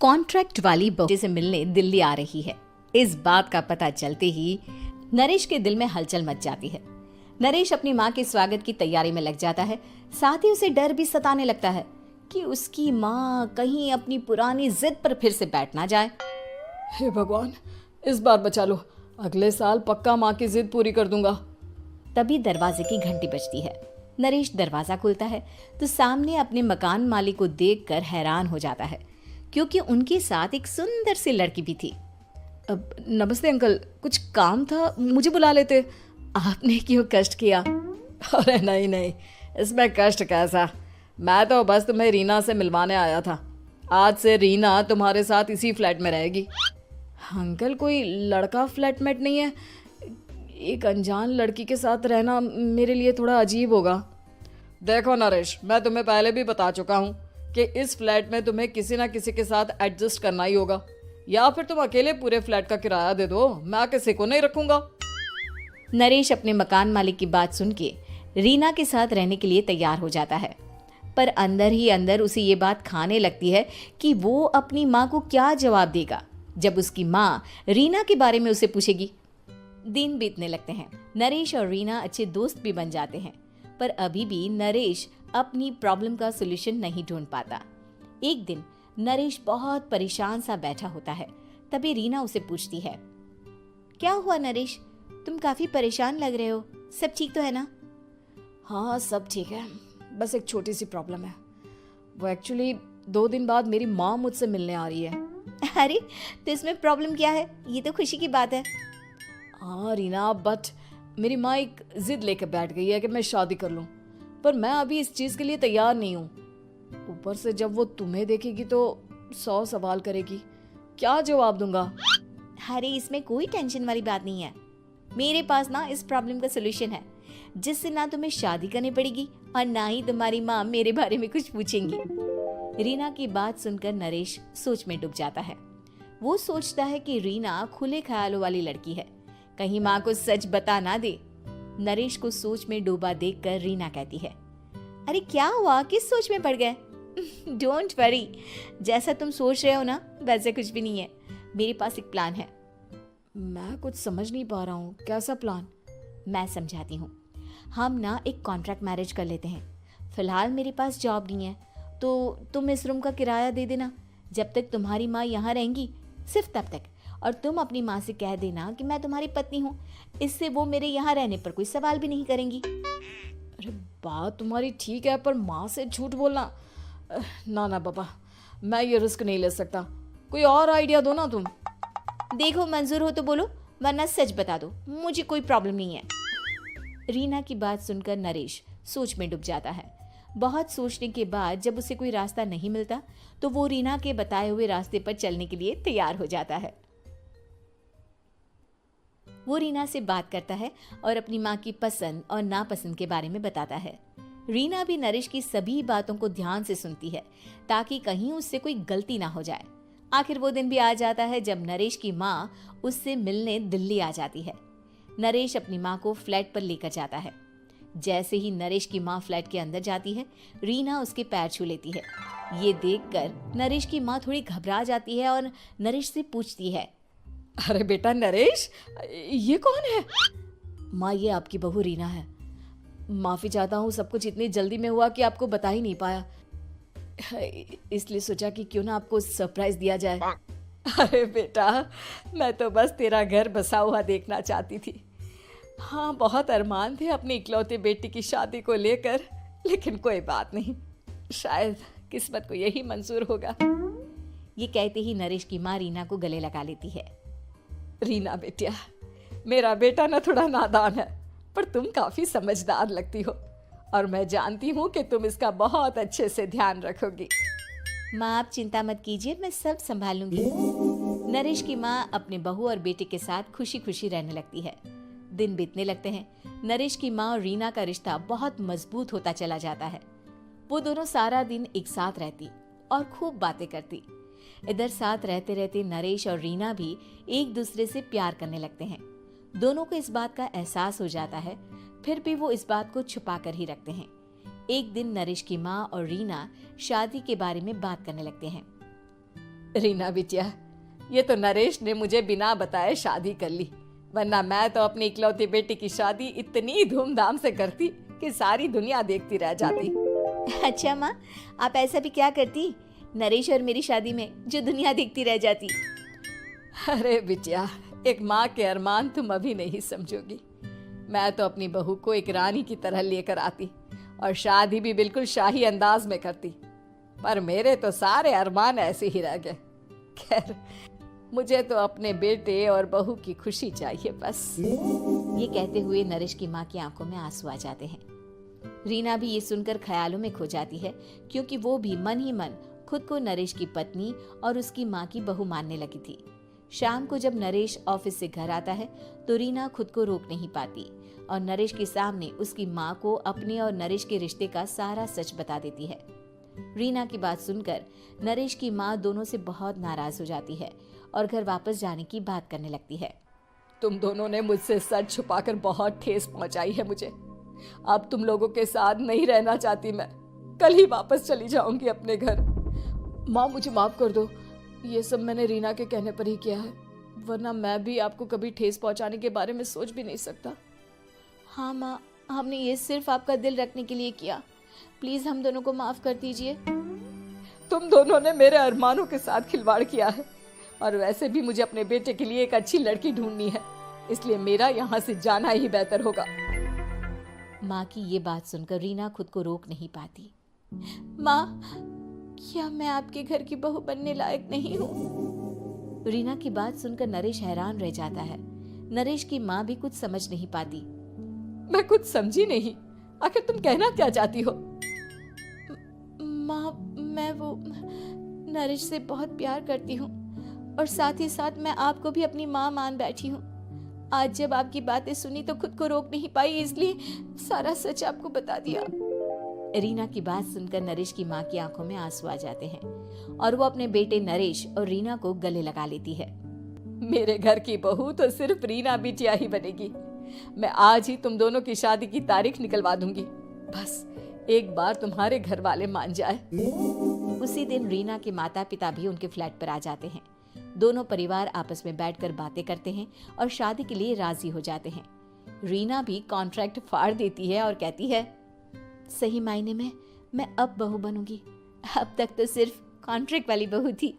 Contract वाली बहू से मिलने दिल्ली आ रही है। इस बात का पता चलते ही नरेश के दिल में हलचल मच जाती है। नरेश अपनी माँ के स्वागत की तैयारी में लग जाता है। साथ ही उसे डर भी सताने लगता है कि उसकी माँ कहीं अपनी पुरानी जिद पर फिर से बैठ ना जाए। हे भगवान, इस बार बचा लो, अगले साल पक्का माँ की जिद पूरी कर दूंगा। तभी दरवाजे की घंटी बजती है। नरेश दरवाजा खोलता है तो सामने अपने मकान मालिक को देखकर हैरान हो जाता है, क्योंकि उनके साथ एक सुंदर सी लड़की भी थी। अब नमस्ते अंकल, कुछ काम था, मुझे बुला लेते। आपने क्यों कष्ट किया? अरे नहीं नहीं, इसमें कष्ट कैसा, मैं तो बस तुम्हें रीना से मिलवाने आया था। आज से रीना तुम्हारे साथ इसी फ्लैट में रहेगी। अंकल, कोई लड़का फ्लैटमेट नहीं है? एक अनजान लड़की के साथ रहना मेरे लिए थोड़ा अजीब होगा। देखो नरेश, मैं तुम्हें पहले भी बता चुका हूँ कि इस फ्लैट में तुम्हें किसी ना किसी के साथ एडजस्ट करना ही होगा, या फिर तुम अकेले पूरे फ्लैट का किराया दे दो, मैं किसी को नहीं रखूंगा। नरेश अपने मकान मालिक की बात सुन के रीना के साथ रहने के लिए तैयार हो जाता है, पर अंदर ही अंदर उसे ये बात खाने लगती है कि वो अपनी माँ को क्या जवाब देगा जब उसकी माँ रीना के बारे में उसे पूछेगी। दिन बीतने लगते हैं। नरेश और रीना अच्छे दोस्त भी बन जाते हैं, पर अभी भी नरेश अपनी प्रॉब्लम का सॉल्यूशन नहीं ढूंढ पाता। एक दिन नरेश बहुत परेशान सा बैठा होता है। तभी रीना उसे पूछती है, क्या हुआ नरेश, तुम काफी परेशान लग रहे हो, सब ठीक तो है ना? हाँ सब ठीक है, बस एक छोटी सी प्रॉब्लम है। वो एक्चुअली 2 दिन बाद मेरी माँ मुझसे मिलने आ रही है। अरे तो इसमें प्रॉब्लम क्या है, ये तो खुशी की बात है। हाँ रीना, बट मेरी माँ एक जिद लेकर बैठ गई है कि मैं शादी कर लूँ, पर मैं अभी इस चीज़ के लिए तैयार नहीं हूँ। ऊपर से जब वो तुम्हें देखेगी तो 100 सवाल करेगी, क्या जवाब दूंगा? अरे इसमें कोई टेंशन वाली बात नहीं है, मेरे पास ना इस प्रॉब्लम का सलूशन है, जिससे ना तुम्हें शादी करनी पड़ेगी और ना ही तुम्हारी माँ मेरे बारे में कुछ पूछेंगी। रीना की बात सुनकर नरेश सोच में डूब जाता है। वो सोचता है कि रीना खुले ख्यालों वाली लड़की है, कहीं माँ को सच बता ना दे। नरेश को सोच में डूबा देखकर रीना कहती है, अरे क्या हुआ, किस सोच में पड़ गए? डोंट वरी, जैसा तुम सोच रहे हो ना वैसे कुछ भी नहीं है, मेरे पास एक प्लान है। मैं कुछ समझ नहीं पा रहा हूँ, कैसा प्लान? मैं समझाती हूँ। हम ना एक कॉन्ट्रैक्ट मैरिज कर लेते हैं। फिलहाल मेरे पास जॉब नहीं है, तो तुम इस रूम का किराया दे देना जब तक तुम्हारी माँ यहाँ रहेंगी, सिर्फ तब तक। और तुम अपनी माँ से कह देना कि मैं तुम्हारी पत्नी हूँ, इससे वो मेरे यहाँ रहने पर कोई सवाल भी नहीं करेंगी। अरे बात तुम्हारी ठीक है, पर माँ से झूठ बोलना, ना ना बाबा, मैं ये रिस्क नहीं ले सकता। कोई और आइडिया दो ना तुम। देखो मंजूर हो तो बोलो, वरना सच बता दो, मुझे कोई प्रॉब्लम नहीं है। रीना की बात सुनकर नरेश सोच में डूब जाता है। बहुत सोचने के बाद जब उसे कोई रास्ता नहीं मिलता तो वो रीना के बताए हुए रास्ते पर चलने के लिए तैयार हो जाता है। वो रीना से बात करता है और अपनी माँ की पसंद और नापसंद के बारे में बताता है। रीना भी नरेश की सभी बातों को ध्यान से सुनती है, ताकि कहीं उससे कोई गलती ना हो जाए। आखिर वो दिन भी आ जाता है जब नरेश की माँ उससे मिलने दिल्ली आ जाती है। नरेश अपनी माँ को फ्लैट पर लेकर जाता है। जैसे ही नरेश की माँ फ्लैट के अंदर जाती है, रीना उसके पैर छू लेती है। ये देखकर नरेश की माँ थोड़ी घबरा जाती है और नरेश से पूछती है, अरे बेटा नरेश, ये कौन है? माँ, ये आपकी बहू रीना है। माफ़ी चाहता हूँ, सब कुछ इतनी जल्दी में हुआ कि आपको बता ही नहीं पाया, इसलिए सोचा कि क्यों ना आपको सरप्राइज दिया जाए। अरे बेटा, मैं तो बस तेरा घर बसा हुआ देखना चाहती थी। हाँ, बहुत अरमान थे अपनी इकलौते बेटी की शादी को लेकर, लेकिन कोई बात नहीं, शायद किस्मत को यही मंजूर होगा। ये कहते ही नरेश की माँ रीना को गले लगा लेती है। रीना बेटिया, मेरा बेटा ना थोड़ा नादान है, पर तुम काफ़ी समझदार लगती हो, और मैं जानती हूँ कि तुम इसका बहुत अच्छे से ध्यान रखोगी। माँ आप चिंता मत कीजिए, मैं सब संभाल लूंगी। नरेश की माँ अपने बहू और बेटे के साथ खुशी खुशी रहने लगती है। दिन बीतने लगते हैं। नरेश की माँ और रीना का रिश्ता बहुत मजबूत होता चला जाता है। वो दोनों सारा दिन एक साथ रहती और खूब बातें करती। इधर साथ रहते रहते नरेश और रीना भी एक दूसरे से प्यार करने लगते हैं। दोनों को इस बात का एहसास हो जाता है, फिर भी वो इस बात को छुपा कर ही रखते हैं। एक दिन नरेश की माँ और रीना शादी के बारे में बात करने लगते हैं। रीना बिटिया, ये तो नरेश ने मुझे बिना बताए शादी कर ली, वरना मैं तो अपनी इकलौती बेटी की शादी इतनी धूमधाम से करती कि सारी दुनिया देखती रह जाती। अच्छा माँ, आप ऐसा भी क्या करती नरेश और मेरी शादी में जो दुनिया देखती रह जाती? अरे बिटिया, एक माँ के अरमान तुम अभी नहीं समझोगी। मैं तो अपनी बहू को एक रानी की तरह लेकर आती और शादी भी बिल्कुल शाही अंदाज में करती, पर मेरे तो सारे अरमान ऐसे ही रह गए। खैर, मुझे तो अपने बेटे और बहू की खुशी चाहिए बस। ये कहते हुए नरेश की माँ की आंखों में आंसू आ जाते हैं। रीना भी ये सुनकर ख्यालों में खो जाती है, क्योंकि वो भी मन ही मन खुद को नरेश की पत्नी और उसकी माँ की बहू मानने लगी थी। शाम को जब नरेश ऑफिस से घर आता है तो रीना खुद को रोक नहीं पाती और नरेश के सामने उसकी माँ को अपने और नरेश के रिश्ते का सारा सच बता देती है। रीना की बात सुनकर नरेश की माँ दोनों से बहुत नाराज हो जाती है और घर वापस जाने की बात करने लगती है। तुम दोनों ने मुझसे सच छुपाकर बहुत ठेस पहुंचाई है मुझे। अब तुम लोगों के साथ नहीं रहना चाहती मैं, कल ही वापस चली जाऊंगी अपने घर। माँ, मुझे माफ कर दो, ये सब मैंने रीना के कहने पर ही किया है, वरना मैं भी आपको कभी ठेस पहुंचाने के बारे में सोच भी नहीं सकता। हाँ माँ, हमने ये सिर्फ आपका दिल रखने के लिए किया, प्लीज हम दोनों को माफ कर दीजिए। तुम दोनों ने मेरे अरमानों के साथ खिलवाड़ किया है, और वैसे भी मुझे अपने बेटे के लिए एक अच्छी लड़की ढूंढनी है, इसलिए मेरा यहाँ से जाना ही बेहतर होगा। माँ की ये बात सुनकर रीना खुद को रोक नहीं पाती। माँ, क्या मैं आपके घर की बहू बनने लायक नहीं हूँ? रीना की बात सुनकर नरेश हैरान रह जाता है। नरेश की माँ भी कुछ समझ नहीं पाती। मैं कुछ समझी नहीं, आखिर तुम कहना क्या चाहती हो? माँ, मैं वो नरेश से बहुत प्यार करती हूँ और साथ ही साथ मैं आपको भी अपनी माँ मान बैठी हूँ। आज जब आपकी बातें सुनी तो खुद को रोक नहीं पाई, इसलिए सारा सच आपको बता दिया। रीना की बात सुनकर नरेश की माँ की आंखों में आंसू आ जाते हैं और वो अपने बेटे नरेश और रीना को गले लगा लेती है। मेरे घर की बहू तो सिर्फ रीना बिटिया ही बनेगी। मैं आज ही तुम दोनों की शादी की तारीख निकलवा दूंगी, बस एक बार तुम्हारे घर वाले मान जाए। उसी दिन रीना के माता पिता भी उनके फ्लैट पर आ जाते हैं। दोनों परिवार आपस में बैठकर बातें करते हैं और शादी के लिए राजी हो जाते हैं। रीना भी कॉन्ट्रैक्ट फाड़ देती है और कहती है, सही मायने में मैं अब बहू बनूंगी, अब तक तो सिर्फ कॉन्ट्रैक्ट वाली बहू थी।